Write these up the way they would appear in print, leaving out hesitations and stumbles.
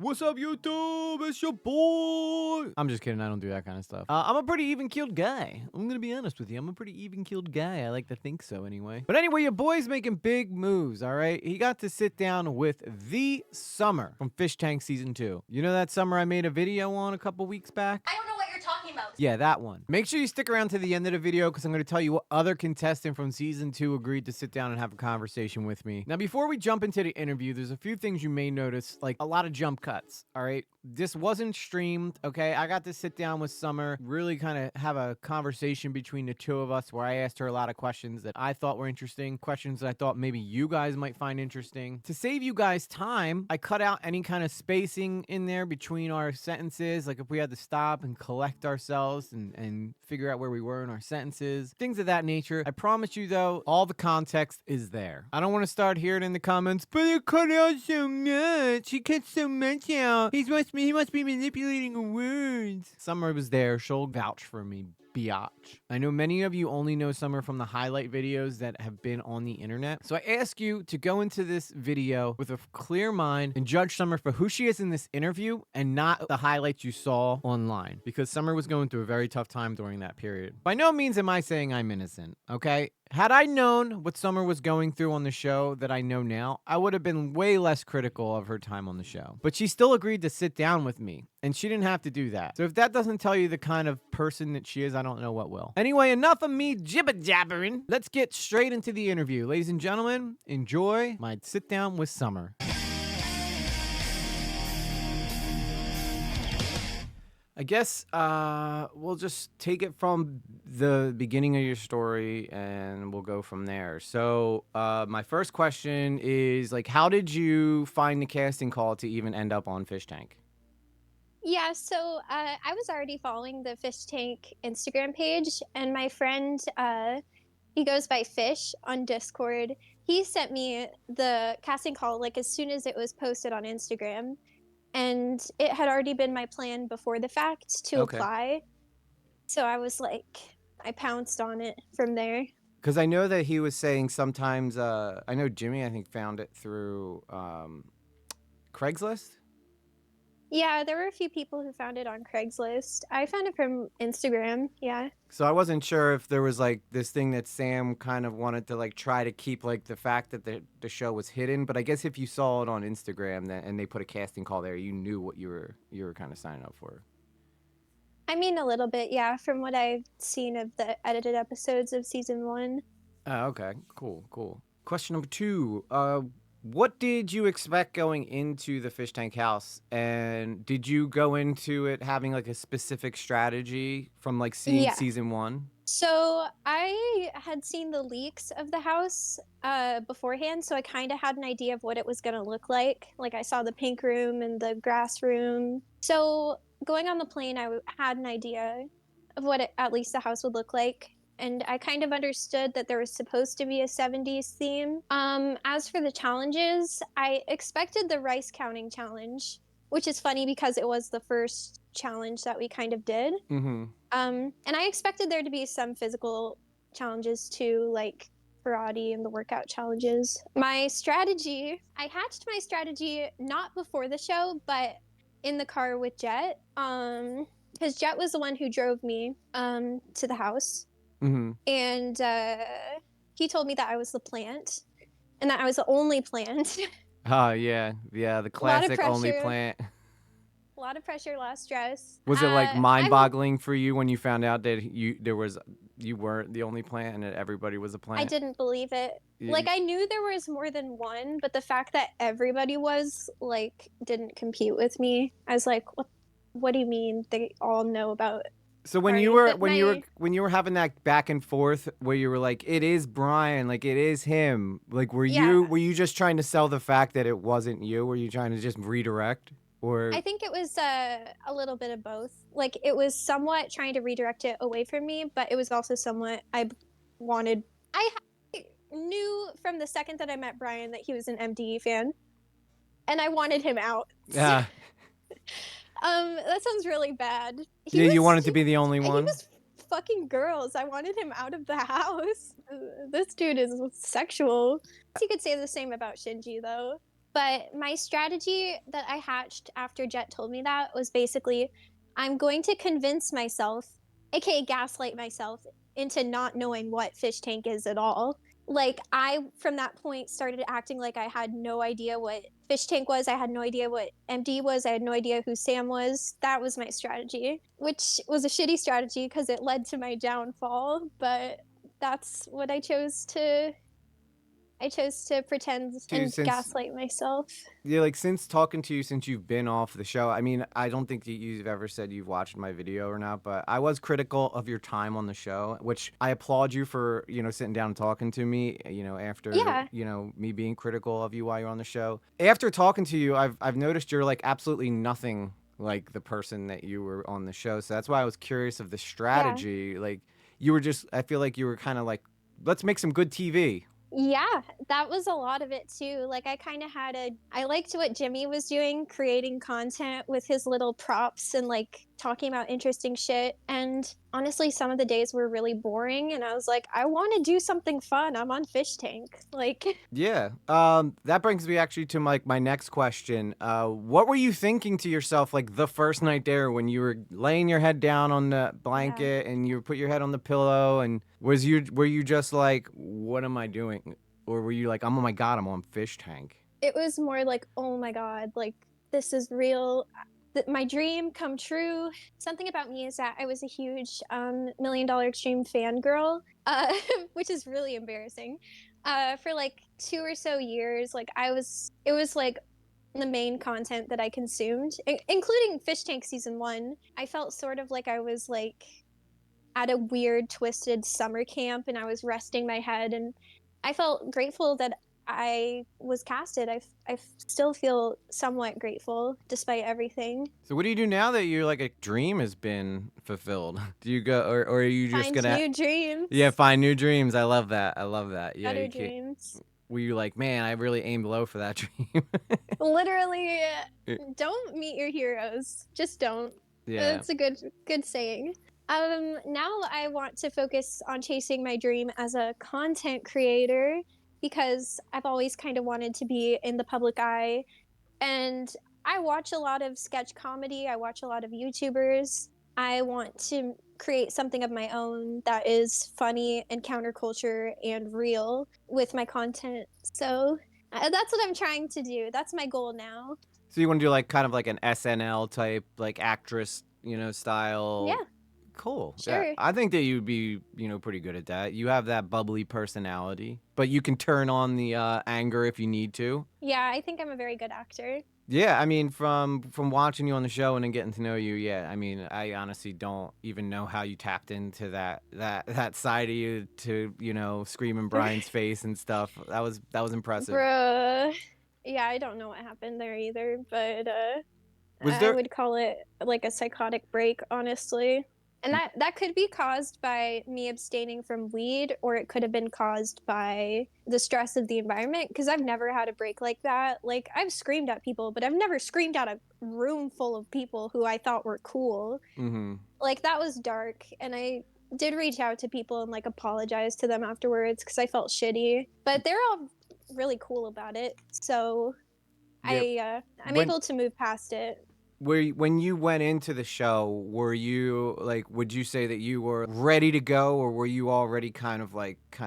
What's up, YouTube? It's your boy. I'm just kidding. I don't do that kind of stuff. I'm a pretty even-keeled guy. I'm gonna be honest with you. I'm a pretty even-keeled guy. I like to think so anyway. But anyway, your boy's making big moves, all right? He got to sit down with the Summer from Fish Tank Season 2. You know that Summer I made a video on a couple weeks back? I don't know what you're talking about. Yeah, that one. Make sure you stick around to the end of the video because I'm going to tell you what other contestant from Season 2 agreed to sit down and have a conversation with me. Now, before we jump into the interview, there's a few things you may notice, like a lot of jump cuts, all right? This wasn't streamed, okay? I got to sit down with Summer, really kind of have a conversation between the two of us where I asked her a lot of questions that I thought were interesting, questions that I thought maybe you guys might find interesting. To save you guys time, I cut out any kind of spacing in there between our sentences, like if we had to stop and collect ourselves and figure out where we were in our sentences, things of that nature. I promise you, though, all the context is there. I don't want to start hearing in the comments, but it cut out so much. He cut so much out. He must be manipulating words. Summer was there. She'll vouch for me. Biatch. I know many of you only know Summer from the highlight videos that have been on the internet. So I ask you to go into this video with a clear mind and judge Summer for who she is in this interview and not the highlights you saw online, because Summer was going through a very tough time during that period. By no means am I saying I'm innocent, okay? Had I known what Summer was going through on the show that I know now, I would have been way less critical of her time on the show. But she still agreed to sit down with me, and she didn't have to do that. So if that doesn't tell you the kind of person that she is, I don't know what will. Anyway, enough of me jibber-jabbering. Let's get straight into the interview. Ladies and gentlemen, enjoy my sit down with Summer. I guess we'll just take it from the beginning of your story and we'll go from there. So my first question is, like, how did you find the casting call to even end up on Fish Tank? Yeah, so I was already following the Fish Tank Instagram page, and my friend, he goes by Fish on Discord. He sent me the casting call like as soon as it was posted on Instagram, and it had already been my plan before the fact to apply. So I was like, I pounced on it from there. Because I know that he was saying sometimes, I know Jimmy, I think, found it through Craigslist. Yeah, there were a few people who found it on Craigslist. I found it from Instagram, yeah. So I wasn't sure if there was like this thing that Sam kind of wanted to like try to keep, like the fact that the show was hidden. But I guess if you saw it on Instagram and they put a casting call there, you knew what you were kind of signing up for. I mean, a little bit, yeah, from what I've seen of the edited episodes of season 1. Oh, okay. Cool. Question number 2. What did you expect going into the Fish Tank house? And did you go into it having like a specific strategy from like seeing season 1? So I had seen the leaks of the house beforehand, so I kind of had an idea of what it was going to look like. Like, I saw the pink room and the grass room. So going on the plane, I had an idea of what at least the house would look like. And I kind of understood that there was supposed to be a 70s theme. As for the challenges, I expected the rice counting challenge, which is funny because it was the first challenge that we kind of did. Mm-hmm. And I expected there to be some physical challenges too, like karate and the workout challenges. My strategy, I hatched my strategy not before the show, but in the car with Jet. Because Jet was the one who drove me to the house. Mm-hmm. And he told me that I was the plant and that I was the only plant. Oh, yeah, the classic only plant. A lot of pressure, a lot of stress. Was it like mind-boggling for you when you found out that you weren't the only plant and that everybody was a plant? I didn't believe it. Like, I knew there was more than one, but the fact that everybody was, like, didn't compute with me. I was like, what do you mean they all know about? So when you were having that back and forth where you were like, it is Brian, like it is him, like were you just trying to sell the fact that it wasn't you? Were you trying to just redirect? Or I think it was a little bit of both. Like, it was somewhat trying to redirect it away from me, but it was also somewhat I knew from the second that I met Brian that he was an MDE fan, and I wanted him out. Yeah. That sounds really bad. You wanted to be the only one? He was fucking girls. I wanted him out of the house. This dude is sexual. You could say the same about Shinji, though. But my strategy that I hatched after Jet told me that was basically I'm going to convince myself, aka gaslight myself, into not knowing what fish tank is at all. Like, I, from that point, started acting like I had no idea what fish tank was. I had no idea what MD was. I had no idea who Sam was. That was my strategy, which was a shitty strategy because it led to my downfall. But that's what I chose to pretend Too, and since gaslight myself. yeah, like since talking to you since you've been off the show, I mean, I don't think that you've ever said you've watched my video or not, but I was critical of your time on the show, which I applaud you for, sitting down and talking to me, after, Yeah, me being critical of you while you're on the show. After talking to you, I've noticed you're like absolutely nothing like the person that you were on the show. So that's why I was curious of the yeah. strategy. Like you were just I feel like you were kind of like, let's make some good TV. Yeah, that was a lot of it too. Like I liked what Jimmy was doing, creating content with his little props and like talking about interesting shit. And honestly, some of the days were really boring and I was like, I want to do something fun. I'm on Fish Tank. Like Yeah. That brings me actually to my next question. What were you thinking to yourself like the first night there when you were laying your head down on the yeah. blanket and you put your head on the pillow and were you just like, what am I doing? Or were you like, oh my god, I'm on Fish Tank? It was more like, "Oh my god, like this is real. My dream come true." Something about me is that I was a huge Million Dollar Extreme fangirl, which is really embarrassing. For like 2 or so years, it was like the main content that I consumed, including Fish Tank season one. I felt sort of like I was like at a weird, twisted summer camp and I was resting my head. And I felt grateful that I was casted. I still feel somewhat grateful despite everything. So what do you do now that you're like a dream has been fulfilled? Do you go or are you just Find gonna new yeah, dreams, find new dreams? I love that. I love that. Yeah, better you can't. dreams. Were you like, man, I really aimed low for that dream? Literally, don't meet your heroes. Just don't. Yeah. It's a good saying. Now I want to focus on chasing my dream as a content creator because I've always kind of wanted to be in the public eye. And I watch a lot of sketch comedy, I watch a lot of YouTubers. I want to create something of my own that is funny and counterculture and real with my content. So that's what I'm trying to do. That's my goal now. So you want to do like kind of like an SNL type like actress, style. Yeah, Cool. Yeah, sure. I think that you'd be, pretty good at that. You have that bubbly personality, but you can turn on the anger if you need to. Yeah, I think I'm a very good actor. Yeah, I mean, from watching you on the show and then getting to know you, yeah, I mean, I honestly don't even know how you tapped into that side of you to, scream in Brian's face and stuff. That was impressive. Bruh. Yeah, I don't know what happened there either, but Was I there? would call it like a psychotic break, honestly. And that could be caused by me abstaining from weed, or it could have been caused by the stress of the environment. Because I've never had a break like that. Like I've screamed at people, but I've never screamed at a room full of people who I thought were cool. Mm-hmm. Like that was dark, and I did reach out to people and like apologize to them afterwards because I felt shitty. But they're all really cool about it, so Yeah. I'm When able to move past it. when you went into the show, were you like, would you say that you were ready to go, or were you already kind of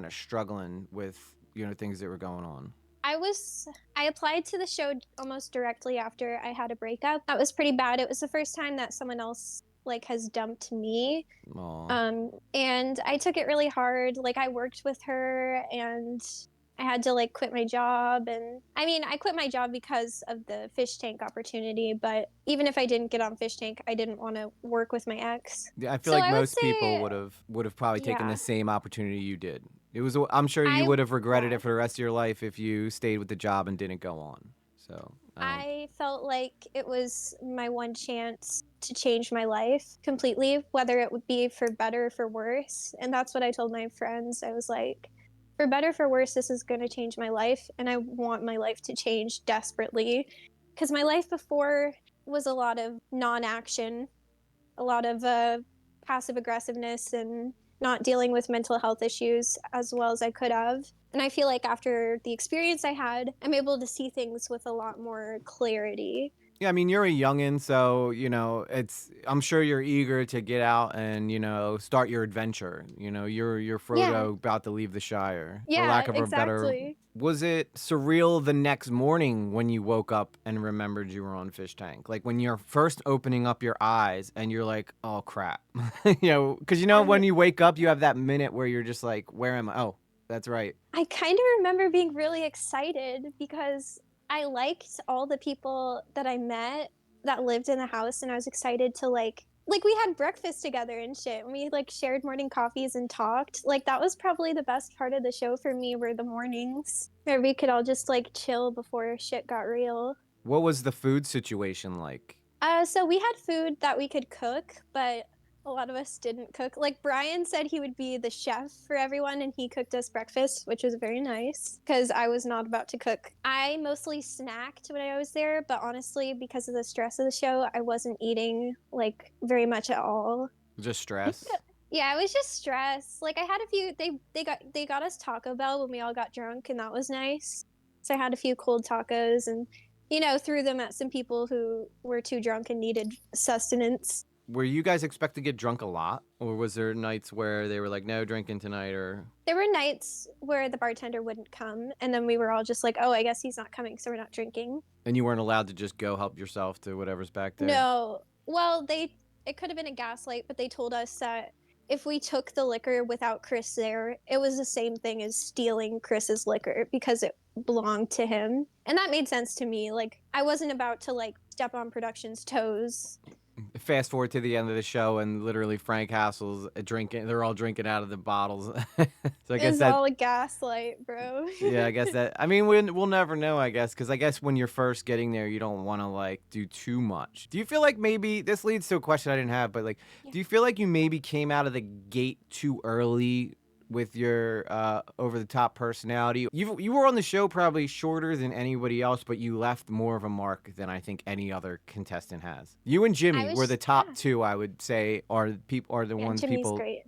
struggling with things that were going on? I applied to the show almost directly after I had a breakup. That was pretty bad. It was the first time that someone else like has dumped me. Aw. And I took it really hard. Like I worked with her and I had to like quit my job. And I mean, I quit my job because of the fish tank opportunity, but even if I didn't get on fish tank, I didn't want to work with my ex. Yeah, I feel So like I would most people say would have probably taken the yeah. same opportunity you did. I'm sure you I would have regretted yeah. it for the rest of your life if you stayed with the job and didn't go on. So, I don't. I felt like it was my one chance to change my life completely, whether it would be for better or for worse. And that's what I told my friends. I was like, for better or for worse, this is going to change my life. And I want my life to change desperately. Because my life before was a lot of non action, a lot of passive aggressiveness and not dealing with mental health issues as well as I could have. And I feel like after the experience I had, I'm able to see things with a lot more clarity. Yeah, I mean, you're a youngin', so, I'm sure you're eager to get out and, start your adventure. You're Yeah. Frodo about to leave the Shire, for Yeah, lack of a better. exactly. Was it surreal the next morning when you woke up and remembered you were on Fish Tank? Like when you're first opening up your eyes and you're like, oh crap. Because when I you wake up, you have that minute where you're just like, where am I? Oh, that's right. I kind of remember being really excited because I liked all the people that I met that lived in the house, and I was excited to we had breakfast together and shit. And we like shared morning coffees and talked. Like that was probably the best part of the show for me were the mornings where we could all just like chill before shit got real. What was the food situation like? So we had food that we could cook, but a lot of us didn't cook. Like Brian said he would be the chef for everyone and he cooked us breakfast, which was very nice because I was not about to cook. I mostly snacked when I was there, but honestly, because of the stress of the show, I wasn't eating like very much at all. Just stress? Yeah, it was just stress. Like I had a few they got us Taco Bell when we all got drunk and that was nice. So I had a few cold tacos and threw them at some people who were too drunk and needed sustenance. Were you guys expect to get drunk a lot? Or was there nights where they were like, no drinking tonight, or There were nights where the bartender wouldn't come and then we were all just like, "Oh, I guess he's not coming, so we're not drinking." and you weren't allowed to just go help yourself to whatever's back there? No. Well, it could have been a gaslight, but they told us that if we took the liquor without Chris there, it was the same thing as stealing Chris's liquor because it belonged to him. And that made sense to me. Like I wasn't about to like step on production's toes. Fast forward to the end of the show, and literally Frank Hassel's drinking. They're all drinking out of the bottles. So I It guess was that, all a gaslight, bro. yeah, I guess that. I mean, we'll never know, I guess, because I guess when you're first getting there, you don't want to like do too much. Do you feel like maybe this leads to a question I didn't have, but like, Yeah. do you feel like you maybe came out of the gate too early with your over the top personality? You were on the show probably shorter than anybody else, but you left more of a mark than I think any other contestant has. You and I Jimmy were the was top yeah. two, I would say, are the Yeah, ones Jimmy's people great.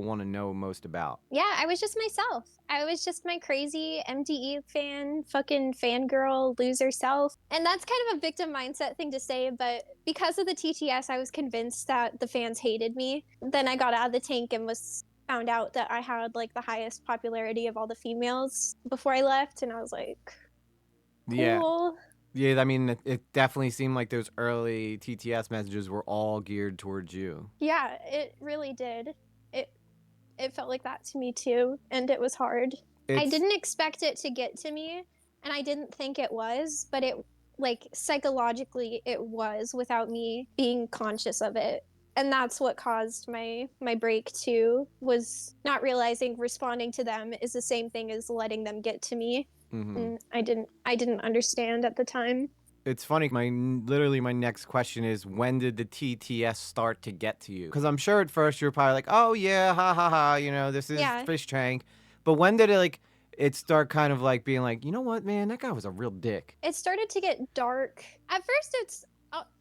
want to know most about. Yeah, I was just myself. I was just my crazy MDE fan, fucking fangirl, loser self. And that's kind of a victim mindset thing to say, but because of the TTS, I was convinced that the fans hated me. Then I got out of the tank and was found out that I had like the highest popularity of all the females before I left, and I was like, Yeah. cool. Yeah, I mean, it definitely seemed like those early TTS messages were all geared towards you. Yeah, it really did. It it felt like that to me too, and it was hard. I It's didn't expect it to get to me, and I didn't think it was, but it like psychologically it was without me being conscious of it. And that's what caused my break too, was not realizing responding to them is the same thing as letting them get to me. mhm. And I didn't understand at the time. It's funny. Literally my next question is, when did the TTS start to get to you? Because I'm sure at first you were probably like, oh yeah, ha ha ha, this is Yeah, Fish Tank. But when did it start kind of like being like, you know what, man, that guy was a real dick. it started to get dark. At first, it's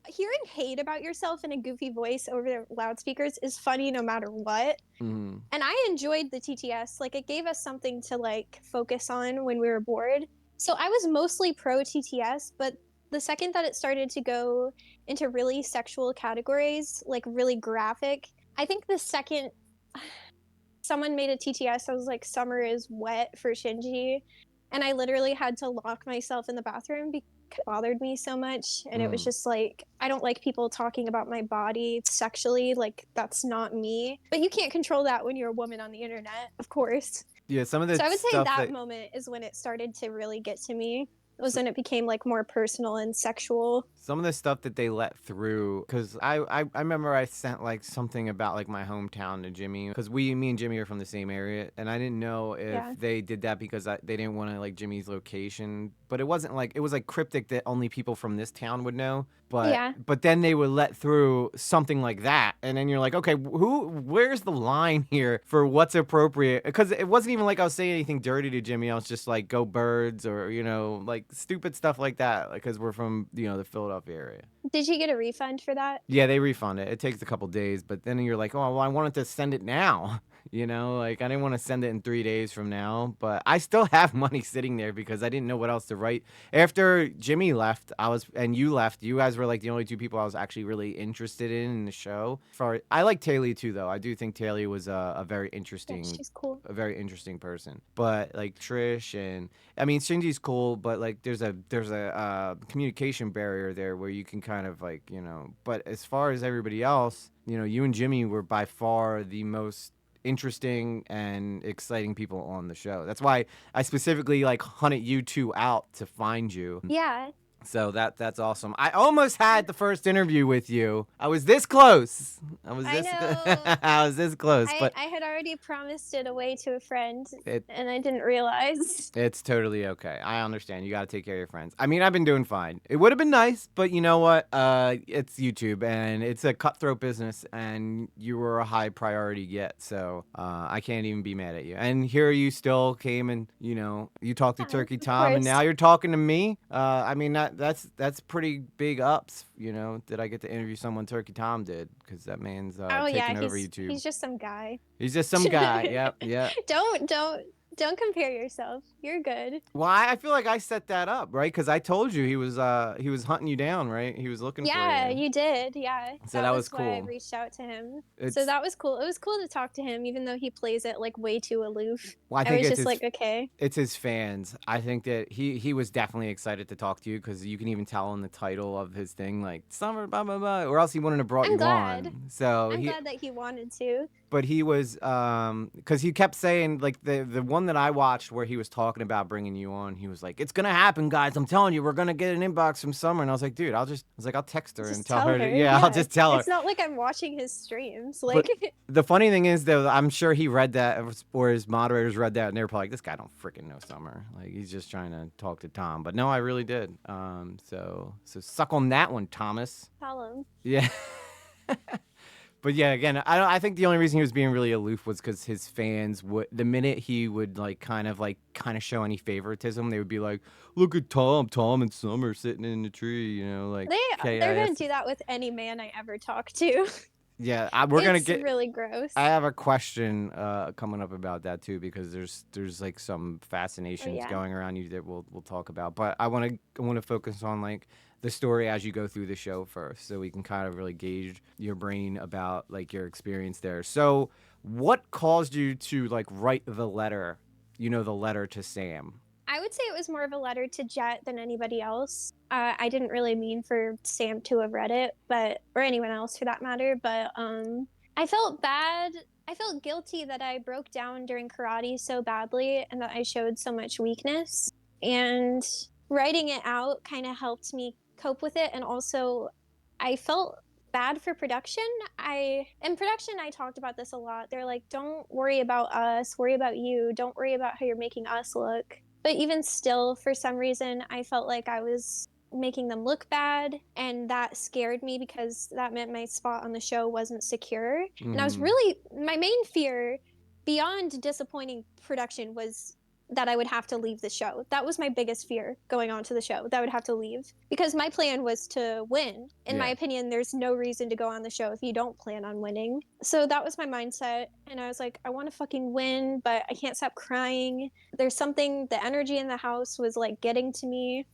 hearing hate about yourself in a goofy voice over the loudspeakers is funny no matter what. Mhm. And I enjoyed the TTS. Like it gave us something to like focus on when we were bored. So I was mostly pro TTS, but the second that it started to go into really sexual categories, like really graphic, I think the second someone made a TTS, I was like, "Summer is wet" for Shinji, and I literally had to lock myself in the bathroom because it bothered me so much. And it was Mhm. just like, I don't like people talking about my body sexually. Like that's not me. But you can't control that when you're a woman on the internet, of course. Yeah, some of the So I would say stuff that that moment is when it started to really get to me. It was when it became like more personal and sexual. Some of the stuff that they let through, because I remember I sent like something about like my hometown to Jimmy, because me and Jimmy are from the same area, and I didn't know if Yeah. they did that because they didn't want to like Jimmy's location, but it wasn't like, it was like cryptic that only people from this town would know. But Yeah. but then they would let through something like that, and then you're like, okay, where's the line here for what's appropriate? Because it wasn't even like I was saying anything dirty to Jimmy. I was just like, go birds, or like stupid stuff like that, because we're from the Philadelphia area. Did you get a refund for that? Yeah, they refund it. It takes a couple days, but then you're like, oh, well, I wanted to send it now. Like I didn't want to send it in 3 days from now, but I still have money sitting there because I didn't know what else to write. After Jimmy left, and you left, you guys were like the only two people I was actually really interested in the show. I like Taylor too, though. I do think Taylor was a very Yeah, interesting, she's cool. person. But like Trish and I mean Shinji's cool, but like there's a communication barrier there where you can kind of like But as far as everybody else, you and Jimmy were by far the most interesting and exciting people on the show. That's why I specifically like hunted you two out to find you. Yeah, So that's awesome. I almost had the first interview with you. I was this close. I know. I was this close, I but I had already promised it away to a friend, it and I didn't realize. it's totally okay. I understand. You got to take care of your friends. I mean, I've been doing fine. It would have been nice, but you know what? It's YouTube and it's a cutthroat business, and you were a high priority yet, so I can't even be mad at you. And here you still came and you talked to Yeah, Turkey of Tom, and course. now you're talking to me. I mean that's pretty big ups. Did I get to interview someone Turkey Tom did? Because that man's Oh yeah, taking over he's YouTube. he's just some guy. He's just some guy. Yep, yep. Don't compare yourself. You're good. Well, I feel like I set that up, right? Because I told you he was hunting you down, right? He was looking for Yeah, you. you did. Yeah, So that that was was why I cool. reached out to him. So It's that was cool. It was cool to talk to him, even though he plays it like way too aloof. well, I I think was just like, okay, it's his fans. I think that he was definitely excited to talk to you because you can even tell in the title of his thing like summer blah blah blah, or else he wouldn't have brought I'm you glad. on. So I'm glad that he wanted to. but he was because he kept saying like the one that I watched where he was talking about bringing you on, he was like, it's gonna happen, guys, I'm telling you, we're gonna get an inbox from Summer. And I was like, dude, I'll text her and Just tell tell her her. yeah, I'll Yeah. just tell her. It's not like I'm watching his streams. But Like, the funny thing is though, I'm sure he read that, or his moderators read that, and they were probably like, this guy don't freaking know Summer, like he's just trying to talk to Tom. But no, I really did. So suck on that one, Thomas. tell him. Yeah. But yeah, again, I think the only reason he was being really aloof was because his fans would, the minute he would kind of show any favoritism, they would be like, look at Tom and Summer sitting in the tree, like They're gonna KIS. do that with any man I ever talk to. Yeah, we're gonna It's get. really gross. I have a question coming up about that too, because there's like some Oh fascinations yeah. going around you that we'll talk about. But I want to focus on like the story as you go through the show first, so we can kind of really gauge your brain about like your experience there. So, what caused you to like write the letter? The letter to Sam. I would say it was more of a letter to Jet than anybody else. I didn't really mean for Sam to have read it, or anyone else for that matter. But I felt bad. I felt guilty that I broke down during karate so badly and that I showed so much weakness. And writing it out kind of helped me cope with it. And also, I felt bad for production. In production I talked about this a lot. They're like, don't worry about us, worry about you. Don't worry about how you're making us look. But even still, for some reason, I felt like I was making them look bad, and that scared me because that meant my spot on the show wasn't secure. And I was really, my main fear beyond disappointing production was that I would have to leave the show. That was my biggest fear going on to the show, that I would have to leave. Because my plan was to win. In my opinion, there's no reason to go on the show if you don't plan on winning. So that was my mindset. And I was like, I want to fucking win, but I can't stop crying. There's something, the energy in the house was like getting to me.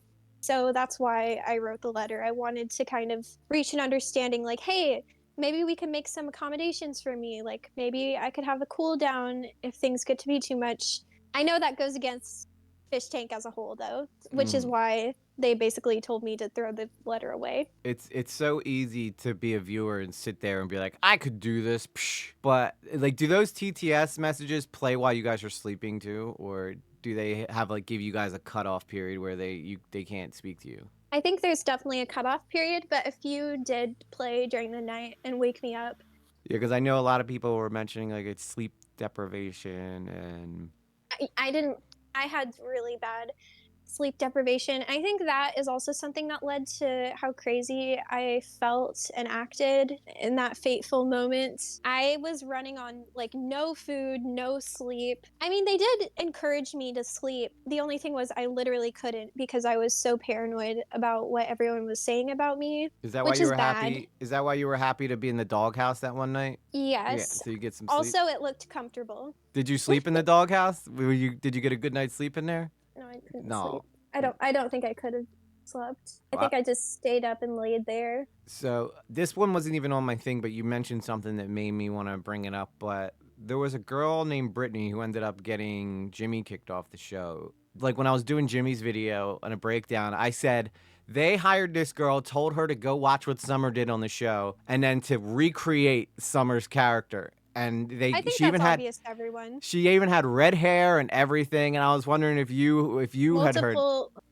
So that's why I wrote the letter. I wanted to kind of reach an understanding like, hey, maybe we can make some accommodations for me. Like maybe I could have a cool down if things get to be too much. I know that goes against Fish Tank as a whole, though, which is why they basically told me to throw the letter away. It's so easy to be a viewer and sit there and be like, I could do this, psh. But like, do those TTS messages play while you guys are sleeping too, or do they have like give you guys a cutoff period where they can't speak to you? I think there's definitely a cutoff period, but if you did play during the night and wake me up, Yeah, because I know a lot of people were mentioning like it's sleep deprivation and I didn't. I had really bad sleep deprivation. I think that is also something that led to how crazy I felt and acted in that fateful moment. I was running on like no food, no sleep. I mean, they did encourage me to sleep. The only thing was I literally couldn't because I was so paranoid about what everyone was saying about me, Is that why which you is were bad. happy? Is that why you were happy to be in the doghouse that one night? Yeah, Yes. so you get some sleep. Also, it looked comfortable. Did you sleep in the doghouse? Did you get a good night's sleep in there? No, I couldn't No. sleep. I don't think I could have slept. I Well, think I just stayed up and laid there. so this one wasn't even on my thing, but you mentioned something that made me want to bring it up. But there was a girl named Brittany who ended up getting Jimmy kicked off the show. Like when I was doing Jimmy's video on a breakdown, I said they hired this girl, told her to go watch what Summer did on the show, and then to recreate Summer's character. And I they think she that's even had obvious to everyone. she even had red hair and everything. And I was wondering if you had heard.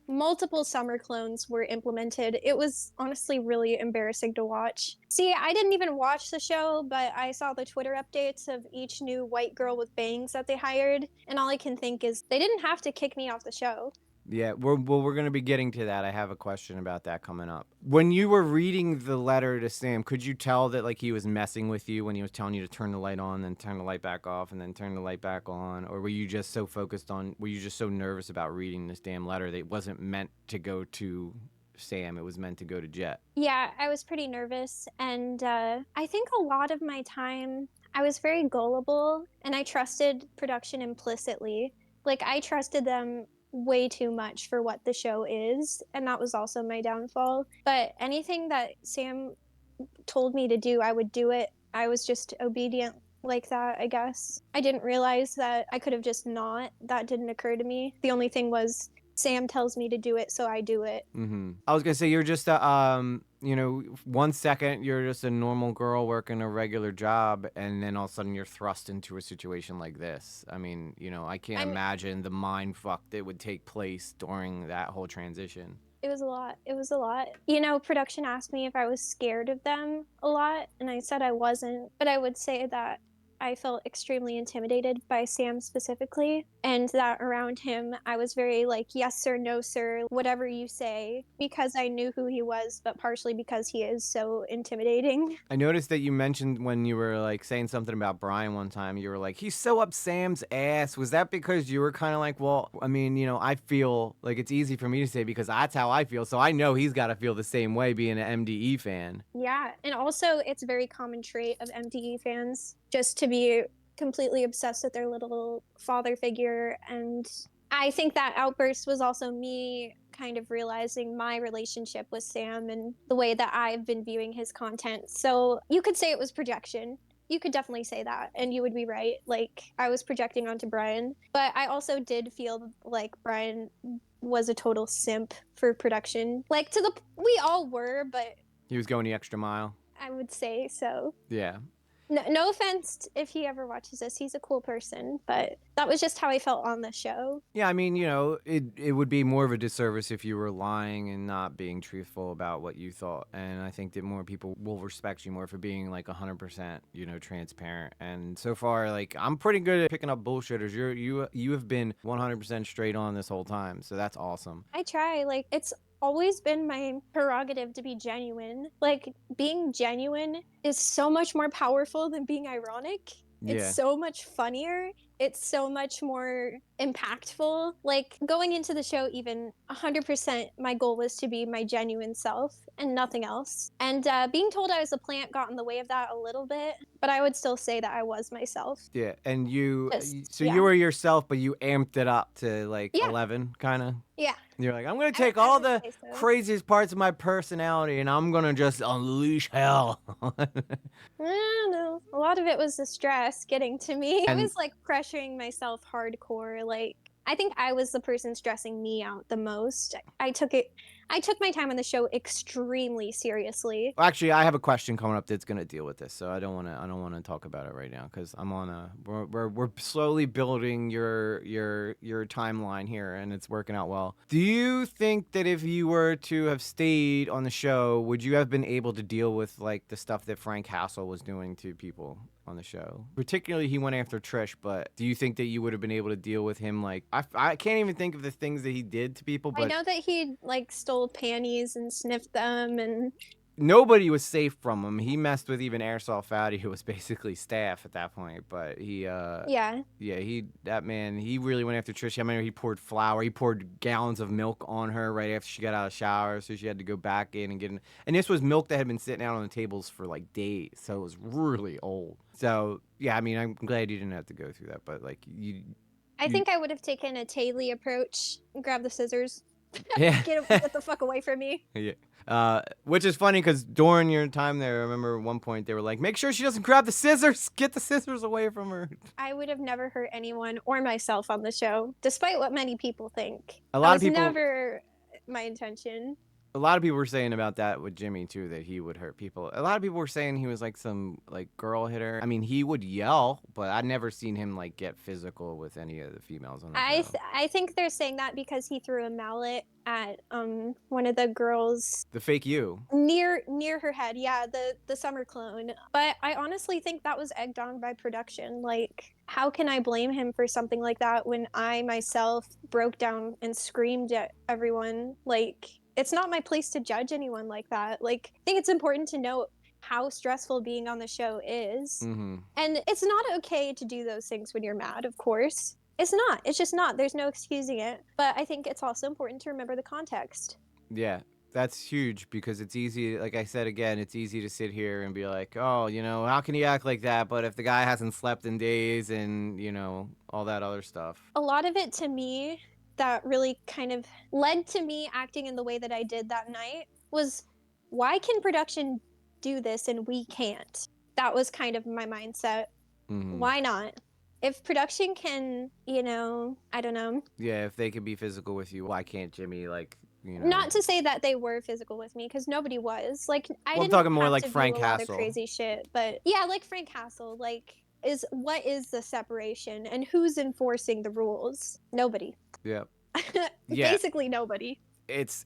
Multiple summer clones were implemented. It was honestly really embarrassing to watch. See, I didn't even watch the show, but I saw the Twitter updates of each new white girl with bangs that they hired, and all I can think is they didn't have to kick me off the show. Yeah, we're gonna be getting to that. I have a question about that coming up. When you were reading the letter to Sam, could you tell that like he was messing with you when he was telling you to turn the light on, then turn the light back off, and then turn the light back on, or were you just so focused on? Were you just so nervous about reading this damn letter that it wasn't meant to go to Sam? It was meant to go to Jet. Yeah, I was pretty nervous, and I think a lot of my time I was very gullible, and I trusted production implicitly. Like, I trusted them way too much for what the show is, and that was also my downfall. But anything that Sam told me to do, I would do it. I was just obedient like that, I guess. I didn't realize that I could have just not. That didn't occur to me. The only thing was Sam tells me to do it, so I do it. I was gonna say you're just a 1 second you're just a normal girl working a regular job, and then all of a sudden you're thrust into a situation like this. I mean, I can't I'm imagine the mind fuck that would take place during that whole transition. It was a lot. It was a lot. Production asked me if I was scared of them a lot, and I said I wasn't, but I would say that I felt extremely intimidated by Sam specifically, and that around him, I was very like, yes, sir, no, sir, whatever you say, because I knew who he was, but partially because he is so intimidating. I noticed that you mentioned when you were like saying something about Brian one time, you were like, he's so up Sam's ass. Was that because you were kind of like, well, I mean, I feel like it's easy for me to say because that's how I feel. So I know he's got to feel the same way being an MDE fan. Yeah, and also it's a very common trait of MDE fans just to be completely obsessed with their little father figure. And I think that outburst was also me kind of realizing my relationship with Sam and the way that I've been viewing his content. So you could say it was projection. You could definitely say that, and you would be right. Like, I was projecting onto Brian, but I also did feel like Brian was a total simp for production. Like, we all were, but He was going the extra mile. I would say so. Yeah. No offense if he ever watches this. He's a cool person, but that was just how I felt on the show. Yeah, I mean, it would be more of a disservice if you were lying and not being truthful about what you thought. And I think that more people will respect you more for being like 100%, transparent. And so far, like I'm pretty good at picking up bullshitters. You have been 100% straight on this whole time, so that's awesome. I try. Like, it's always been my prerogative to be genuine. Like, being genuine is so much more powerful than being ironic. It's Yeah. so much funnier. It's so much more impactful. Like, going into the show, even 100%, my goal was to be my genuine self and nothing else. And being told I was a plant got in the way of that a little bit, but I would still say that I was myself. Yeah, and so you Yeah. were yourself, but you amped it up to like Yeah. 11, kind of. Yeah. You're like, I'm gonna I take all would the say so. craziest parts of my personality, and I'm gonna just unleash hell. I don't know. A lot of it was the stress getting to me. I And was like pressuring myself hardcore. Like, I think I was the person stressing me out the most. I took my time on the show extremely seriously. actually, I have a question coming up that's gonna deal with this, so I don't wanna talk about it right now because we're slowly building your timeline here, and it's working out well. Do you think that if you were to have stayed on the show, would you have been able to deal with like the stuff that Frank Hassel was doing to people? on the show. Particularly, he went after Trish, but do you think that you would have been able to deal with him? Like, I can't even think of the things that he did to people, I but know that he like stole panties and sniffed them, and nobody was safe from him. He messed with even Airsoft Fatty, who was basically staff at that point. But yeah. yeah, that man, he really went after Trish. I mean, he poured flour, he poured gallons of milk on her right after she got out of the shower, so she had to go back in and get in. And this was milk that had been sitting out on the tables for like days, so it was really old. So yeah, I mean, I'm glad you didn't have to go through that, but like I you think I would have taken a Taylor approach, grab the scissors, yeah. get the fuck away from me. Yeah. Which is funny because during your time there, I remember at one point they were like, make sure she doesn't grab the scissors. Get the scissors away from her. I would have never hurt anyone or myself on the show, despite what many people think. A That lot of was people, never my intention. a lot of people were saying about that with Jimmy too, that he would hurt people. A lot of people were saying he was like some like girl hitter. I mean, he would yell, but I'd never seen him like get physical with any of the females on the show. I think they're saying that because he threw a mallet at one of the girls The fake you. near her head. Yeah, the summer clone. But I honestly think that was egged on by production. Like, how can I blame him for something like that when I myself broke down and screamed at everyone? Like, it's not my place to judge anyone like that. Like, I think it's important to note how stressful being on the show is. Mm-hmm. And it's not okay to do those things when you're mad, of course. It's not. It's just not. There's no excusing it. But I think it's also important to remember the context. Yeah, that's huge because it's easy, like I said again, it's easy to sit here and be like, oh, how can you act like that? But if the guy hasn't slept in days and, all that other stuff. A lot of it to me that really kind of led to me acting in the way that I did that night was, why can production do this and we can't? That was kind of my mindset. Mm-hmm. Why not? If production can, I don't know. Yeah, if they can be physical with you, why can't Jimmy, Not to say that they were physical with me, because nobody was. Like, I Well, I'm didn't talking more have like to Frank do a lot of Castle. crazy shit, but yeah, like Frank Castle. Like, what is the separation and who's enforcing the rules? Nobody. Yeah. Yeah. Basically nobody. It's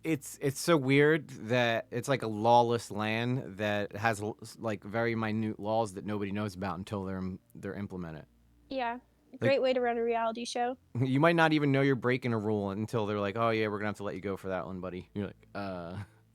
so weird that it's like a lawless land that has like very minute laws that nobody knows about until they're implemented. Yeah. Like, great way to run a reality show. You might not even know you're breaking a rule until they're like, "Oh yeah, we're gonna have to let you go for that one, buddy." You're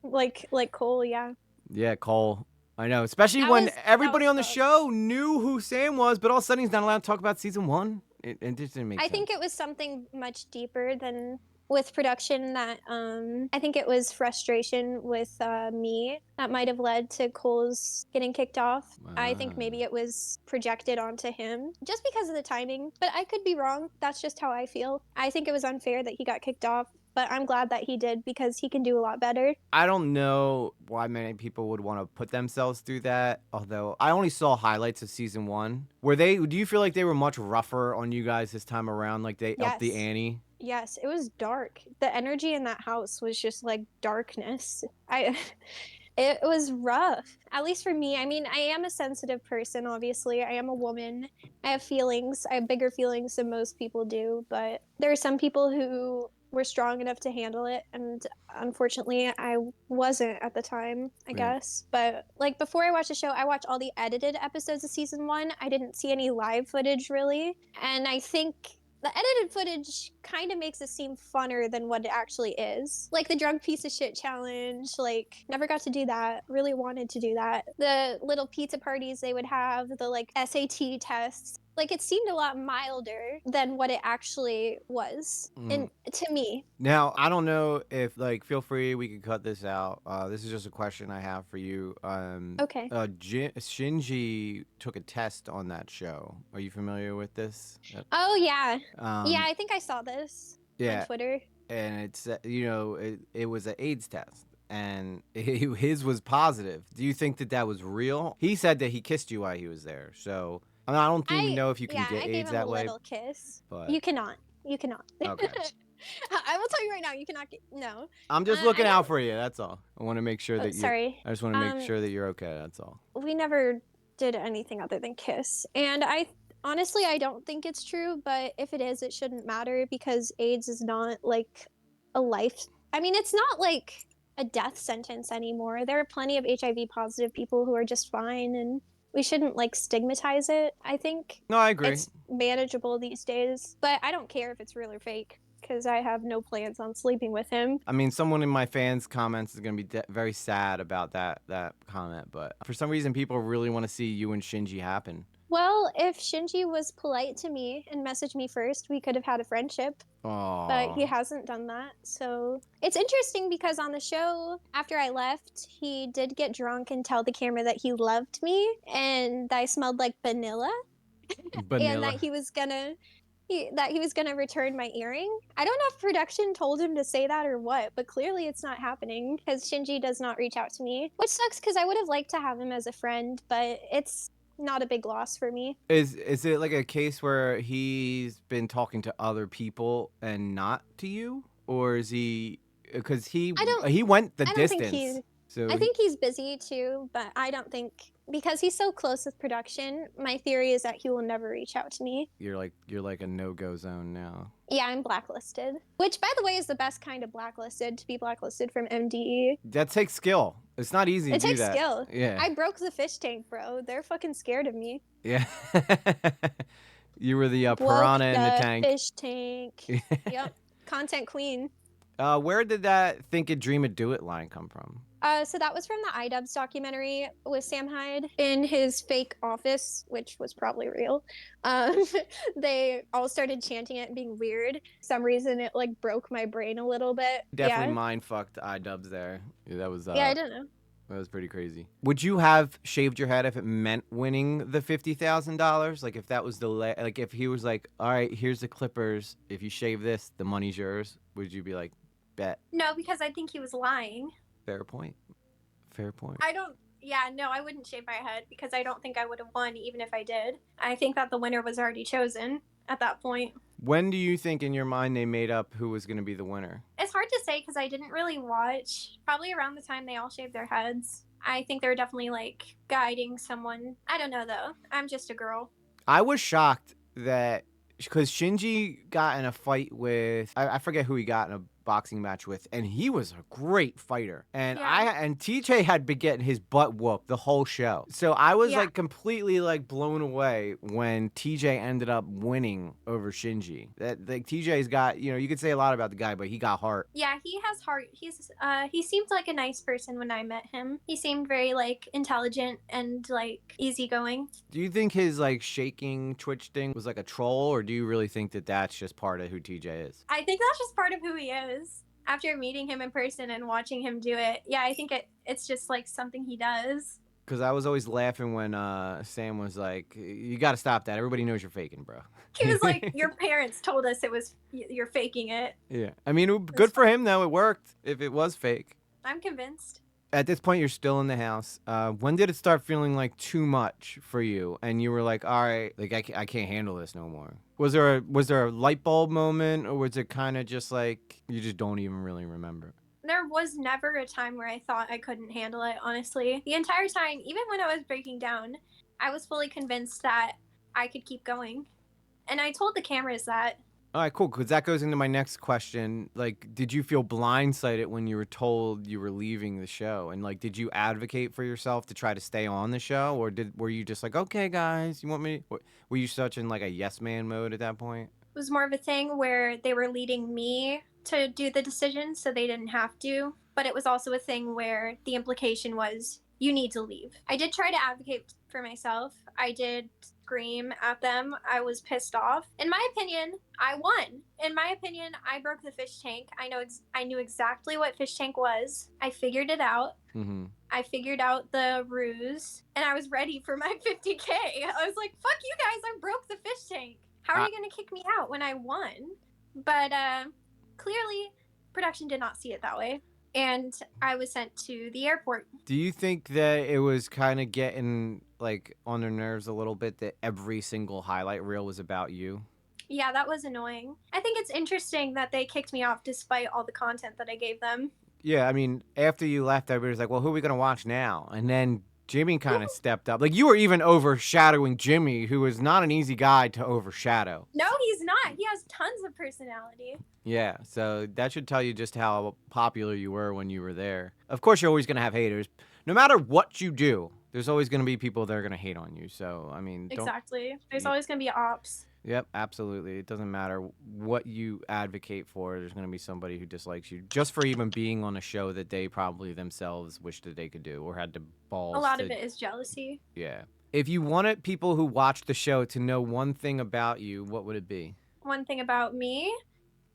like, Like Cole, yeah. Yeah, Cole. I know, especially when everybody on the show knew who Sam was, but all of a sudden he's not allowed to talk about season 1. It just didn't make sense. I think it was something much deeper than with production that I think it was frustration with me that might have led to Cole's getting kicked off. I think maybe it was projected onto him just because of the timing, but I could be wrong. That's just how I feel. I think it was unfair that he got kicked off, but I'm glad that he did because he can do a lot better. I don't know why many people would want to put themselves through that, although I only saw highlights of season 1. Do you feel like they were much rougher on you guys this time around? Like they upped the ante? Yes, it was dark. The energy in that house was just like darkness. It was rough. At least for me. I mean, I am a sensitive person, obviously. I am a woman. I have feelings. I have bigger feelings than most people do, but there are some people who were strong enough to handle it, and unfortunately I wasn't at the time, I guess. But like before I watched the show, I watched all the edited episodes of season 1. I didn't see any live footage really, and I think the edited footage kind of makes it seem funner than what it actually is. Like the drunk piece of shit challenge, like never got to do that. Really wanted to do that. The little pizza parties they would have, the like SAT tests. Like it seemed a lot milder than what it actually was, and to me. Now, I don't know if feel free, we could cut this out. This is just a question I have for you. Okay. Shinji took a test on that show. Are you familiar with this? Oh yeah. Yeah, I think I saw this on Twitter. And it's it was an AIDS test. And his was positive. Do you think that was real? He said that he kissed you while he was there. So I don't even know if you can get AIDS that way. I gave him a little kiss. But You cannot. Okay. I will tell you right now, you cannot get, no. I'm just looking out for you, that's all. I want to make sure that sorry. I just want to make sure that you're okay, that's all. We never did anything other than kiss. And honestly, I don't think it's true, but if it is, it shouldn't matter because AIDS is not like a life. I mean, it's not like a death sentence anymore. There are plenty of HIV positive people who are just fine, and we shouldn't like stigmatize it, I think. No, I agree. It's manageable these days, but I don't care if it's real or fake because I have no plans on sleeping with him. I mean, someone in my fans' comments is gonna be very sad about that comment, but for some reason, people really want to see you and Shinji happen. Well, if Shinji was polite to me and messaged me first, we could have had a friendship. But Oh, he hasn't done that. So it's interesting because on the show, after I left, he did get drunk and tell the camera that he loved me and that I smelled like vanilla and vanilla. that he was gonna return my earring. I don't know if production told him to say that or what, but clearly it's not happening because Shinji does not reach out to me, which sucks because I would have liked to have him as a friend, but it's not a big loss for me. Is it like a case where he's been talking to other people and not to you, or is he? Because I don't he went the I don't think distance. I think he's busy too, but I don't think because he's so close with production, my theory is that he will never reach out to me. You're like a no-go zone now. Yeah, I'm blacklisted. Which by the way is the best kind of blacklisted, to be blacklisted from MDE. That takes skill. It's not easy to It do takes that. skill. Yeah. I broke the fish tank, bro. They're fucking scared of me. Yeah. You were the Broke piranha in the the tank. fish tank. Yep. Content queen. Where did that "Think It, Dream It, Do It" line come from? So that was from the iDubbbz documentary with Sam Hyde in his fake office, which was probably real. Um, they all started chanting it and being weird. For some reason it like broke my brain a little bit. Definitely Yeah. mind fucked iDubbbz there. Yeah, that was Yeah, I don't know. that was pretty crazy. Would you have shaved your head if it meant winning the $50,000? Like if that was like if he was like, "All right, here's the clippers. If you shave this, the money's yours." Would you be like, "Bet"? No, because I think he was lying. Fair point. Fair point. I wouldn't shave my head because I don't think I would have won even if I did. I think that the winner was already chosen at that point. When do you think in your mind they made up who was going to be the winner? It's hard to say because I didn't really watch. Probably around the time they all shaved their heads. I think they were definitely like guiding someone. I don't know though. I'm just a girl. I was shocked that because Shinji got in a fight with I forget who he got in a boxing match with, and he was a great fighter. And TJ had been getting his butt whooped the whole show. So I was like completely like blown away when TJ ended up winning over Shinji. That like TJ's got, you could say a lot about the guy, but he got heart. Yeah, he has heart. He seemed like a nice person when I met him. He seemed very like intelligent and like easygoing. Do you think his like shaking Twitch thing was like a troll, or do you really think that that's just part of who TJ is? I think that's just part of who he is. After meeting him in person and watching him do it, yeah, I think it's just like something he does. Because I was always laughing when Sam was like, "You got to stop that. Everybody knows you're faking, bro." He was like, "Your parents told us you're faking it." Yeah. I mean, good for him, though. It worked if it was fake. I'm convinced. At this point, you're still in the house. When did it start feeling like too much for you? And you were like, all right, like I can't handle this no more. Was there a light bulb moment, or was it kind of just like you just don't even really remember? There was never a time where I thought I couldn't handle it, honestly. The entire time, even when I was breaking down, I was fully convinced that I could keep going. And I told the cameras that. All right, cool, because that goes into my next question. Like, did you feel blindsided when you were told you were leaving the show? And, like, did you advocate for yourself to try to stay on the show? Or were you just like, okay, guys, you want me? Were you such in, like, a yes man mode at that point? It was more of a thing where they were leading me to do the decision so they didn't have to. But it was also a thing where the implication was, you need to leave. I did try to advocate for myself. I did scream at them. I was pissed off. In my opinion, I won. In my opinion, I broke the fish tank. I knew exactly what fish tank was. I figured it out. Mm-hmm. I figured out the ruse, and I was ready for my 50K. I was like, fuck you guys, I broke the fish tank. How are you going to kick me out when I won? But clearly, production did not see it that way. And I was sent to the airport. Do you think that it was kind of getting like on their nerves a little bit that every single highlight reel was about you? Yeah, that was annoying. I think it's interesting that they kicked me off despite all the content that I gave them. Yeah, I mean, after you left, everybody was like, well, who are we going to watch now? And then Jimmy kind of stepped up. Like, you were even overshadowing Jimmy, who is not an easy guy to overshadow. No, he's not. He has tons of personality. Yeah, so that should tell you just how popular you were when you were there. Of course, you're always going to have haters. No matter what you do, There's always going to be people that are going to hate on you. So, I mean, don't. Exactly. There's y- always going to be ops. Yep, absolutely. It doesn't matter what you advocate for. There's going to be somebody who dislikes you just for even being on a show that they probably themselves wish that they could do or had the A balls lot to. of it is jealousy. Yeah. If you wanted people who watch the show to know one thing about you, what would it be? One thing about me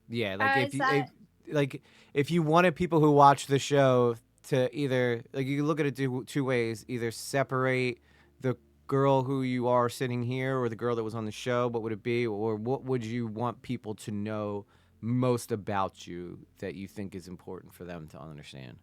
Yeah, like if is you that like if you wanted people who watch the show to either like you can look at it two ways, either separate the girl who you are sitting here or the girl that was on the show, what would it be? Or what would you want people to know most about you that you think is important for them to understand?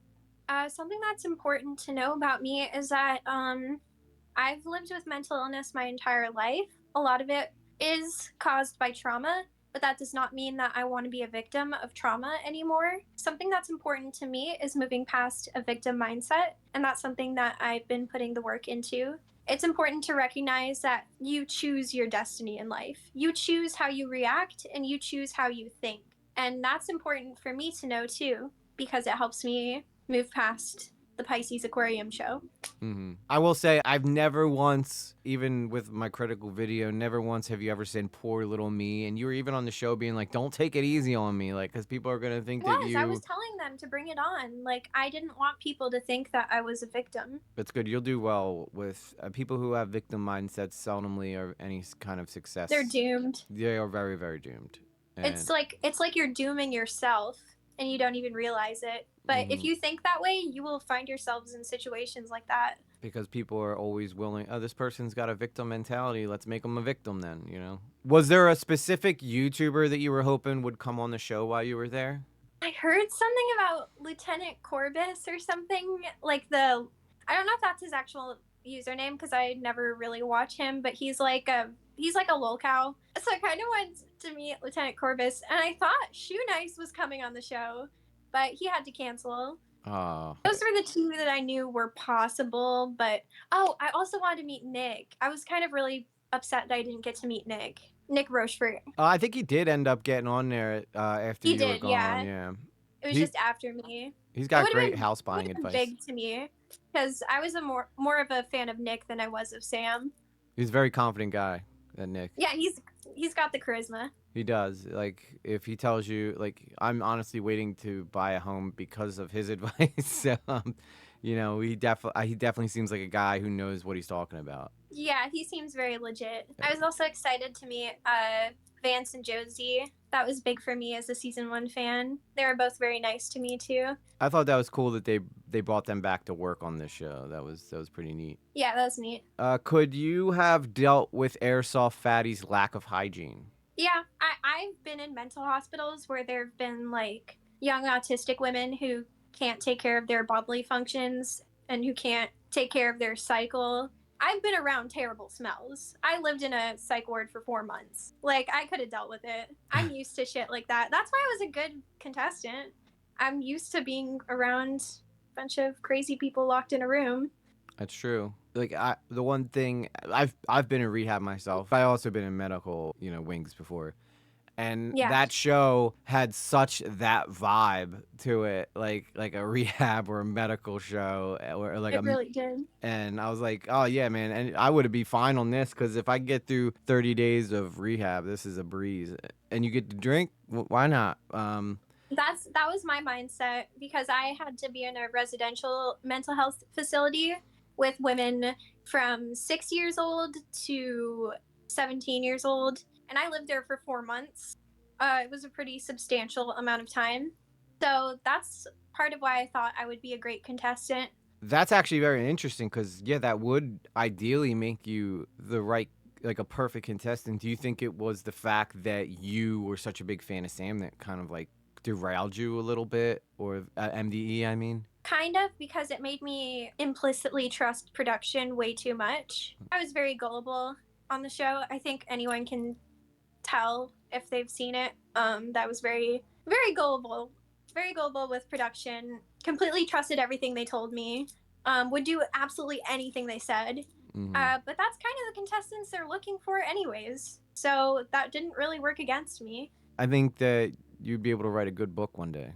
something that's important to know about me is that I've lived with mental illness my entire life. A lot of it is caused by trauma, but that does not mean that I want to be a victim of trauma anymore. Something that's important to me is moving past a victim mindset, and that's something that I've been putting the work into. It's important to recognize that you choose your destiny in life. You choose how you react and you choose how you think. And that's important for me to know too, because it helps me move past the Pisces Aquarium show. I will say I've never once, even with my critical video, never once have you ever said poor little me. And you were even on the show being like, don't take it easy on me. Like, because people are going to think that I was you. telling them to bring it on. Like, I didn't want people to think that I was a victim. That's good. You'll do well with people who have victim mindsets. Seldomly are any kind of They're success. doomed. They are very, very doomed. And It's like you're dooming yourself and you don't even realize it. But if you think that way, you will find yourselves in situations like that. because people are always willing, oh, this person's got a victim mentality. Let's make them a victim then, you know? Was there a specific YouTuber that you were hoping would come on the show while you were there? I heard something about Lieutenant Corbus or something. Like the I don't know if that's his actual username because I never really watch him, but he's like a lolcow. So I kind of went to meet Lieutenant Corbus, and I thought Shoe Nice was coming on the show, but he had to cancel. Oh. Those were the two that I knew were possible, but oh, I also wanted to meet Nick. I was kind of really upset that I didn't get to meet Nick. Nick Rochefort. I think he did end up getting on there after He you were did, gone. yeah. Yeah, It was he just after me. he's It got would have great been house it would buying have been advice. big to me because I was a more of a fan of Nick than I was of Sam. He's a very confident guy, that Nick. Yeah, he's got the charisma. He does. Like, if he tells you, like, I'm honestly waiting to buy a home because of his advice. So, you know, he definitely seems like a guy who knows what he's talking about. Yeah, he seems very legit. Yeah. I was also excited to meet Vance and Josie. That was big for me as a season 1 fan. They were both very nice to me too. I thought that was cool that they brought them back to work on this show. That was pretty neat. Yeah, that was neat. Could you have dealt with Airsoft Fatty's lack of hygiene? Yeah, I've been in mental hospitals where there have been like young autistic women who can't take care of their bodily functions and who can't take care of their cycle. I've been around terrible smells. I lived in a psych ward for 4 months. Like, I could have dealt with it. I'm used to shit like that. That's why I was a good contestant. I'm used to being around a bunch of crazy people locked in a room. That's true. Like the one thing I've been in rehab myself. I also been in medical, wings before. And Yeah, that show had such that vibe to it, like a rehab or a medical show, or like it really did. and I was like, oh yeah, man, and I would be fine on this because if I get through 30 days of rehab, this is a breeze, and you get to drink, why not? That was my mindset because I had to be in a residential mental health facility with women from 6 years old to 17 years old, and I lived there for 4 months. It was a pretty substantial amount of time, so that's part of why I thought I would be a great contestant. That's actually very interesting because yeah, that would ideally make you the right, like a perfect contestant. Do you think it was the fact that you were such a big fan of Sam that kind of like derailed you a little bit, or MDE? I mean. Kind of, because it made me implicitly trust production way too much. I was very gullible on the show. I think anyone can tell if they've seen it. That was very, very gullible. Very gullible with production. Completely trusted everything they told me. Would do absolutely anything they said. But that's kind of the contestants they're looking for, anyways. So that didn't really work against me. I think that you'd be able to write a good book one day.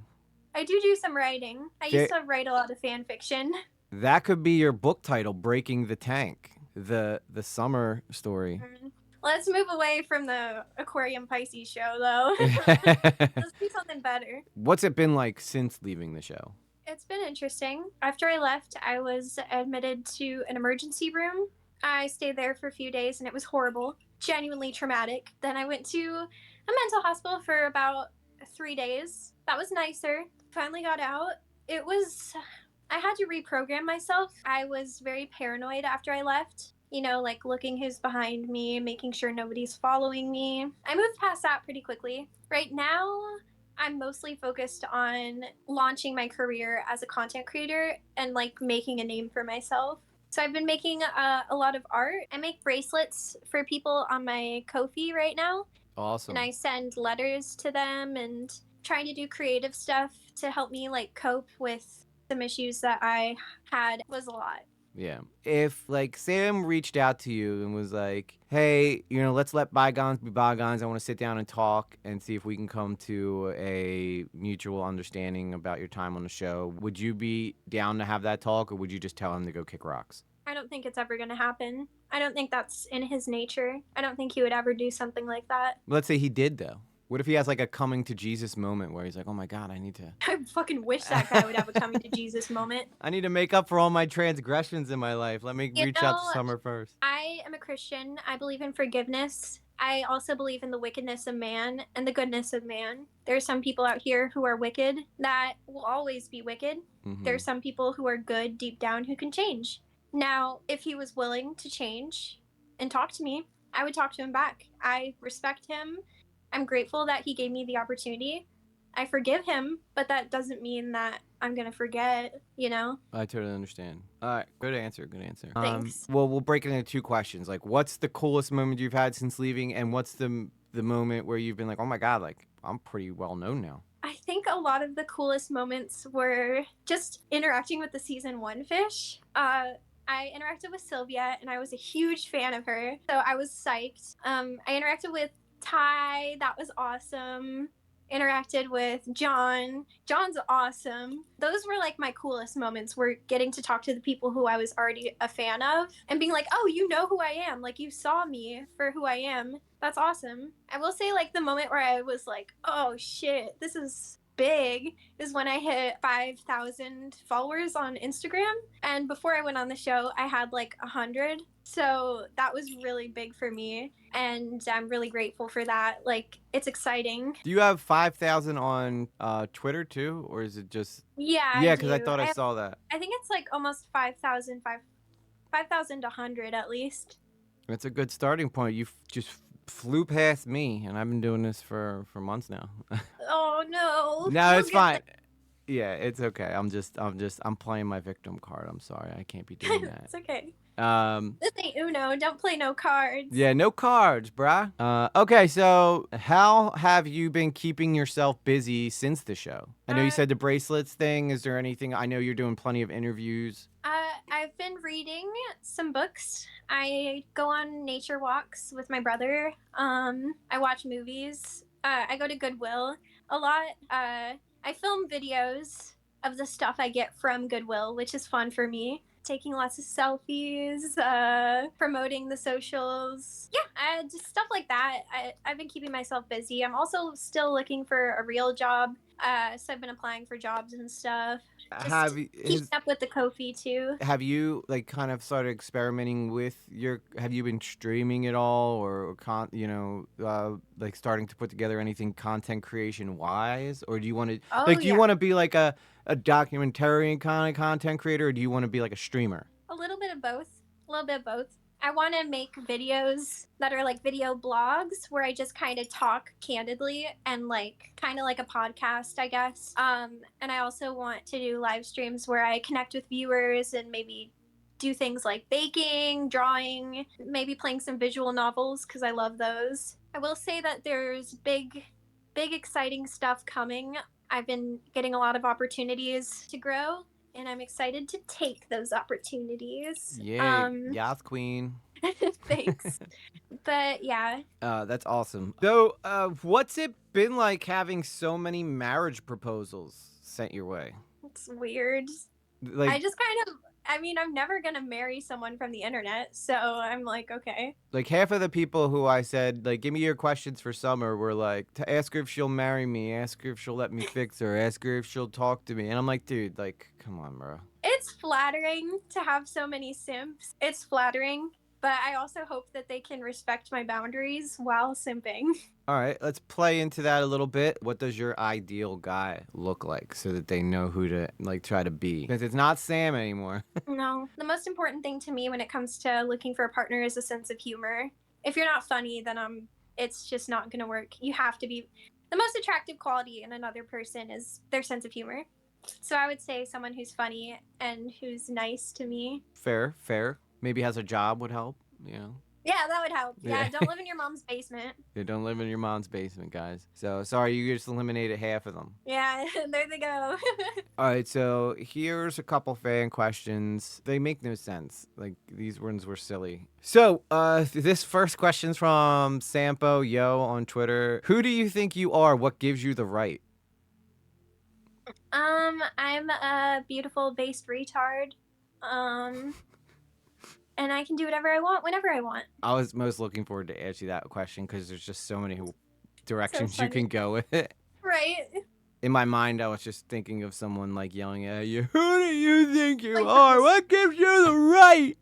I do some writing. I used to write a lot of fan fiction. That could be your book title, Breaking the Tank, the summer story. Let's move away from the Aquarium Pisces show, though. Let's do something better. What's it been like since leaving the show? It's been interesting. After I left, I was admitted to an emergency room. I stayed there for a few days and it was horrible, genuinely traumatic. Then I went to a mental hospital for about 3 days. That was nicer. Finally got out. It was, I had to reprogram myself. I was very paranoid after I left. You know, like looking who's behind me, making sure nobody's following me. I moved past that pretty quickly. Right now, I'm mostly focused on launching my career as a content creator and like making a name for myself. So I've been making a lot of art. I make bracelets for people on my Ko-fi right now. Awesome. And I send letters to them and trying to do creative stuff to help me like cope with some issues that I had was a lot. Yeah. If like Sam reached out to you and was like, "Hey, let's let bygones be bygones. I want to sit down and talk and see if we can come to a mutual understanding about your time on the show," would you be down to have that talk, or would you just tell him to go kick rocks? I don't think it's ever going to happen. I don't think that's in his nature. I don't think he would ever do something like that. Let's say he did, though. What if he has like a coming to Jesus moment where he's like, "Oh my God, I need to I fucking wish that guy would have a coming to Jesus moment. I need to make up for all my transgressions in my life. Let me reach out to Summer first." I am a Christian. I believe in forgiveness. I also believe in the wickedness of man and the goodness of man. There are some people out here who are wicked that will always be wicked. There are some people who are good deep down who can change. Now, if he was willing to change and talk to me, I would talk to him back. I respect him. I'm grateful that he gave me the opportunity. I forgive him, but that doesn't mean that I'm going to forget, I totally understand. All right, good answer, good answer. Thanks. Well, we'll break it into two questions. Like, what's the coolest moment you've had since leaving, and what's the moment where you've been like, "Oh my God, like I'm pretty well known now"? I think a lot of the coolest moments were just interacting with the season 1 fish. I interacted with Sylvia, and I was a huge fan of her, so I was psyched. I interacted with Ty. That was awesome. Interacted with John. John's awesome. Those were like my coolest moments, were getting to talk to the people who I was already a fan of and being like, "Oh, you know who I am. Like, you saw me for who I am." That's awesome. I will say, like, the moment where I was like, "Oh shit, this is big," is when I hit 5,000 followers on Instagram. And before I went on the show, I had like 100. So that was really big for me. And I'm really grateful for that. Like, it's exciting. Do you have 5,000 on Twitter too, or is it just? Yeah, Yeah, I because I do. thought I saw that. I think it's like almost 5,100 at least. That's a good starting point. You just flew past me, and I've been doing this for months now. Oh no. No, We'll it's get fine. Yeah, it's okay. I'm playing my victim card. I'm sorry. I can't be doing that. It's okay. Um, This ain't Uno. Don't play no cards. yeah, no cards, bruh. Okay, so how have you been keeping yourself busy since the show? I know you said the bracelets thing. Is there anything? I know you're doing plenty of interviews. I've been reading some books. I go on nature walks with my brother. I watch movies. I go to Goodwill a lot. I film videos of the stuff I get from Goodwill, which is fun for me. Taking lots of selfies, promoting the socials. Yeah, just stuff like that. I've been keeping myself busy. I'm also still looking for a real job. So I've been applying for jobs and stuff. Just keeping up with the Ko-fi too. Have you like kind of started experimenting with have you been streaming at all, or like starting to put together anything content creation wise, or do you want to do you want to be like a documentarian kind of content creator, or do you want to be like a streamer? A little bit of both. A little bit of both. I want to make videos that are like video blogs where I just kind of talk candidly and like kind of like a podcast, I guess. And I also want to do live streams where I connect with viewers and maybe do things like baking, drawing, maybe playing some visual novels because I love those. I will say that there's big, exciting stuff coming. I've been getting a lot of opportunities to grow, and I'm excited to take those opportunities. Yeah, yes, queen. Thanks. But yeah. That's awesome. So, what's it been like having so many marriage proposals sent your way? It's weird. Like, I just kind of I mean, I'm never gonna marry someone from the internet, so I'm like, okay. Like half of the people who I said, like, give me your questions for Summer were like, to ask her if she'll marry me, ask her if she'll let me fix her, ask her if she'll talk to me. And I'm like, dude, like, come on, bro. It's flattering to have so many simps. It's flattering, but I also hope that they can respect my boundaries while simping. All right, let's play into that a little bit. What does your ideal guy look like so that they know who to like try to be? Because it's not Sam anymore. No, the most important thing to me when it comes to looking for a partner is a sense of humor. If you're not funny, then it's just not gonna work. You have to be the most attractive quality in another person is their sense of humor. So I would say someone who's funny and who's nice to me. Fair, fair. Maybe has a job would help, you know? Yeah, that would help. Yeah, Yeah. don't live in your mom's basement. You don't live in your mom's basement, guys. So sorry, you just eliminated half of them. Yeah, there they go. All right, so here's a couple fan questions. They make no sense. Like these ones were silly. So, this first question's from Sampo Yo on Twitter. Who do you think you are? What gives you the right? I'm a beautiful based retard. And I can do whatever I want whenever I want. I was most looking forward to ask you that question because there's just so many directions you funny. can go with it. Right. In my mind, I was just thinking of someone like yelling at you, "Who do you think you Like are? this. What gives you the right?"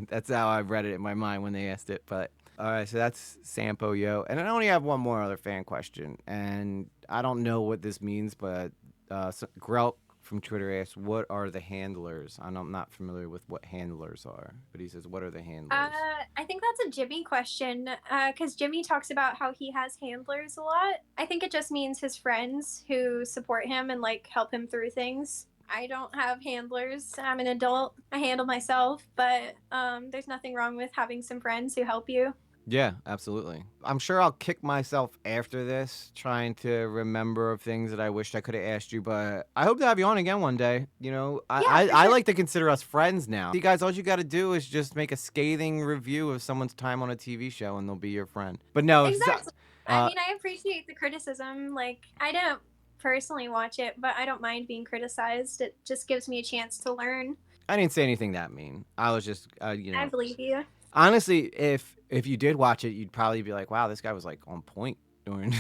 That's how I read it in my mind when they asked it. But all right, so that's Sampo Yo, and I only have one more other fan question, and I don't know what this means, but Grelk from Twitter asks, "What are the handlers?" I'm not familiar with what handlers are, but he says, "What are the handlers?" I think that's a Jimmy question, because Jimmy talks about how he has handlers a lot. I think it just means his friends who support him and like help him through things. I don't have handlers. I'm an adult. I handle myself, but there's nothing wrong with having some friends who help you. Yeah, absolutely. I'm sure I'll kick myself after this trying to remember of things that I wished I could have asked you, but I hope to have you on again one day. You know, Yeah, for I sure. like to consider us friends now. You guys, all you got to do is just make a scathing review of someone's time on a TV show and they'll be your friend. But no, Exactly. I uh, mean, I appreciate the criticism. Like, I don't personally watch it, but I don't mind being criticized. It just gives me a chance to learn. I didn't say anything that mean. I was just, I believe you. honestly, if you did watch it, you'd probably be like, "Wow, this guy was like on point during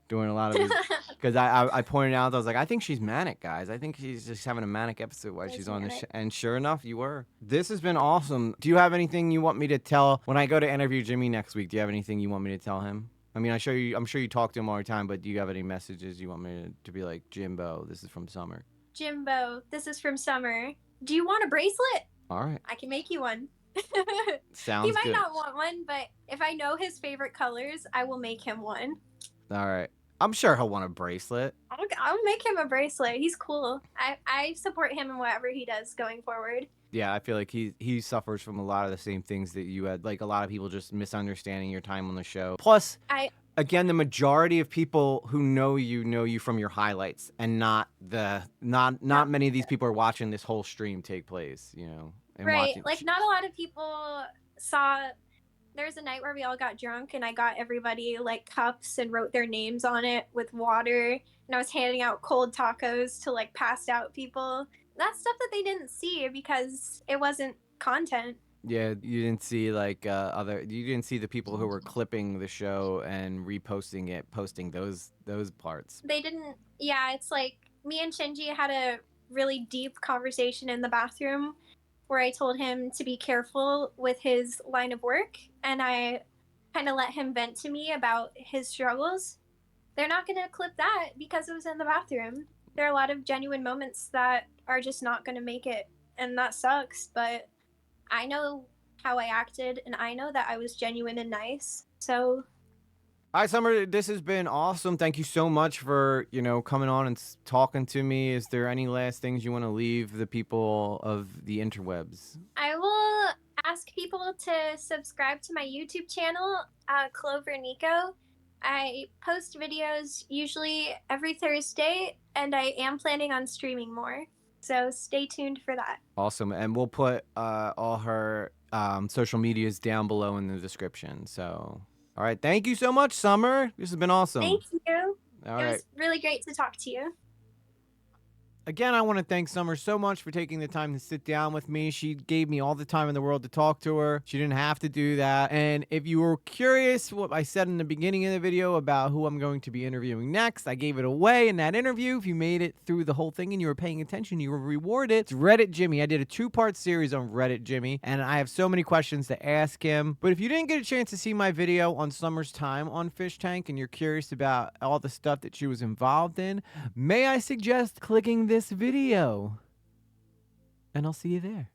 doing a lot of his." Because I pointed out, I was like, "I think she's manic, guys. I think she's just having a manic episode while she's on the show." And sure enough, you were. This has been awesome. Do you have anything you want me to tell when I go to interview Jimmy next week? Do you have anything you want me to tell him? I mean, I'm sure you talk to him all the time, but do you have any messages you want me to be like, Jimbo, this is from Summer? Jimbo, this is from Summer. Do you want a bracelet? All right. I can make you one. Sounds He might good. not want one, but if I know his favorite colors, I will make him one. All right. I'm sure he'll want a bracelet. I'll make him a bracelet. He's cool. I support him in whatever he does going forward. Yeah, I feel like he suffers from a lot of the same things that you had. Like a lot of people just misunderstanding your time on the show. Plus, again, the majority of people who know you from your highlights, and not many of these people are watching this whole stream take place. You know, and right. watching. Like not a lot of people saw. There was a night where we all got drunk and I got everybody like cups and wrote their names on it with water, and I was handing out cold tacos to like passed out people. That's stuff that they didn't see because it wasn't content. Yeah, you didn't see like you didn't see the people who were clipping the show and reposting it, posting those parts. They didn't. Yeah, it's like me and Shinji had a really deep conversation in the bathroom where I told him to be careful with his line of work, and I kind of let him vent to me about his struggles. They're not going to clip that because it was in the bathroom. There are a lot of genuine moments that are just not going to make it, and that sucks, but I know how I acted, and I know that I was genuine and nice. So All right, Summer, this has been awesome. Thank you so much for, coming on and talking to me. Is there any last things you want to leave the people of the interwebs? I will ask people to subscribe to my YouTube channel, Clover Nico. I post videos usually every Thursday, and I am planning on streaming more. So stay tuned for that. Awesome. And we'll put all her social medias down below in the description. So, all right. Thank you so much, Summer. This has been awesome. Thank you. All It right. was really great to talk to you. Again, I want to thank Summer so much for taking the time to sit down with me. She gave me all the time in the world to talk to her. She didn't have to do that. And if you were curious what I said in the beginning of the video about who I'm going to be interviewing next, I gave it away in that interview. If you made it through the whole thing and you were paying attention, you were rewarded. It's Reddit Jimmy. I did a 2-part series on Reddit Jimmy, and I have so many questions to ask him. But if you didn't get a chance to see my video on Summer's time on Fish Tank and you're curious about all the stuff that she was involved in, may I suggest clicking this video? And I'll see you there.